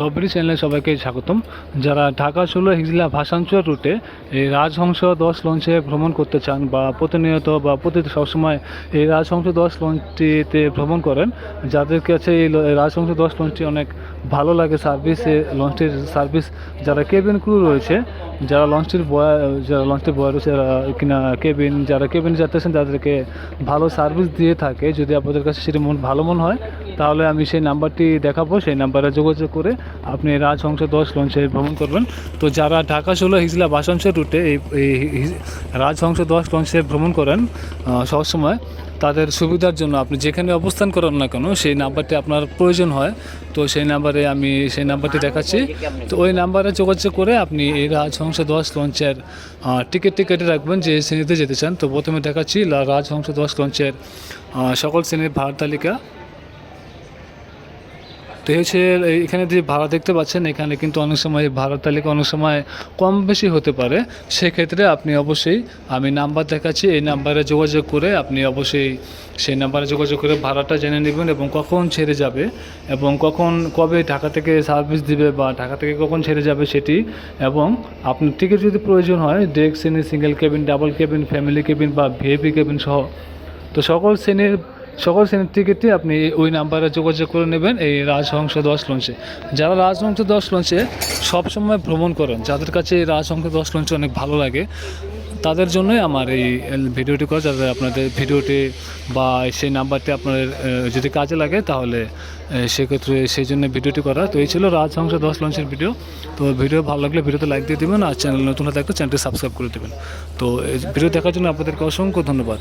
সবরি চ্যানেলে সবাইকে স্বাগতম। যারা ঢাকা 16 হিজলা ভাসানচর রুটে এই রাজহংস 10 লঞ্চে ভ্রমণ করতে চান বা প্রতিনিয়ত বা সবসময় এই রাজহংস 10 লঞ্চটিতে ভ্রমণ করেন, যাদের কাছে এই রাজহংস 10 লঞ্চটি অনেক ভালো লাগে সার্ভিস, লঞ্চটির সার্ভিস, যারা কেবিন ক্রু রয়েছে, যারা লঞ্চটির বয় রয়েছে, কিনা যারা কেবিন যাচ্ছেন তাদেরকে ভালো সার্ভিস দিয়ে থাকে। যদি আপনাদের কাছে সেটি ভালো মনে হয় তাহলে আমি সেই নাম্বারটি দেখাবো, সেই নাম্বারে যোগাযোগ করে আপনি রাজহংস 10 লঞ্চে ভ্রমণ করবেন। তো যারা ঢাকা 16 হিজলা ভাসানচর রুটে এই রাজহংস 10 লঞ্চে ভ্রমণ করেন সবসময়, তাদের সুবিধার জন্য আপনি যেখানে অবস্থান করেন না কেন সেই নাম্বারটি আপনার প্রয়োজন হয়, তো সেই নাম্বারে আমি সেই নাম্বারটি দেখাচ্ছি। তো ওই নাম্বারে যোগাযোগ করে আপনি এই রাজহংস 10 লঞ্চের টিকিটটি কেটে রাখবেন যে শ্রেণীতে যেতে চান। তো প্রথমে দেখাচ্ছি রাজহংস 10 লঞ্চের সকল শ্রেণীর ভাড়ার তালিকা। তো হচ্ছে এখানে যে ভাড়া দেখতে পাচ্ছেন, এখানে কিন্তু অনেক সময় ভাড়ার তালিকা অনেক সময় কম বেশি হতে পারে। সেক্ষেত্রে আপনি অবশ্যই, আমি নাম্বার দেখাচ্ছি, এই নাম্বারে যোগাযোগ করে আপনি অবশ্যই সেই নাম্বারে যোগাযোগ করে ভাড়াটা জেনে নেবেন এবং কখন ছেড়ে যাবে এবং কবে ঢাকা থেকে সার্ভিস দিবে বা ঢাকা থেকে কখন ছেড়ে যাবে সেটি, এবং আপনার টিকিট যদি প্রয়োজন হয় ডেক শ্রেণী, single cabin, double cabin, family cabin বা ভিআইপি কেবিন সহ, তো সকল শ্রেণীর টিকিটটি আপনি ওই নাম্বারে যোগাযোগ করে নেবেন এই রাজহংস 10 লঞ্চে। যারা রাজহংস 10 লঞ্চে সবসময় ভ্রমণ করেন, যাদের কাছে এই রাজহংস 10 লঞ্চে অনেক ভালো লাগে, তাদের জন্যই আমার এই ভিডিওটি করা। যাদের আপনাদের ভিডিওটি বা সেই নাম্বারটি আপনাদের যদি কাজে লাগে তাহলে সেক্ষেত্রে সেই জন্য ভিডিওটি করা। তো এই ছিল রাজহংস 10 লঞ্চের ভিডিও। তো ভিডিও ভালো লাগলে ভিডিওতে লাইক দিয়ে দেবেন, আর চ্যানেল নতুন থাকলে চ্যানেলটি সাবস্ক্রাইব করে দেবেন। তো এই ভিডিও দেখার জন্য আপনাদেরকে অসংখ্য ধন্যবাদ।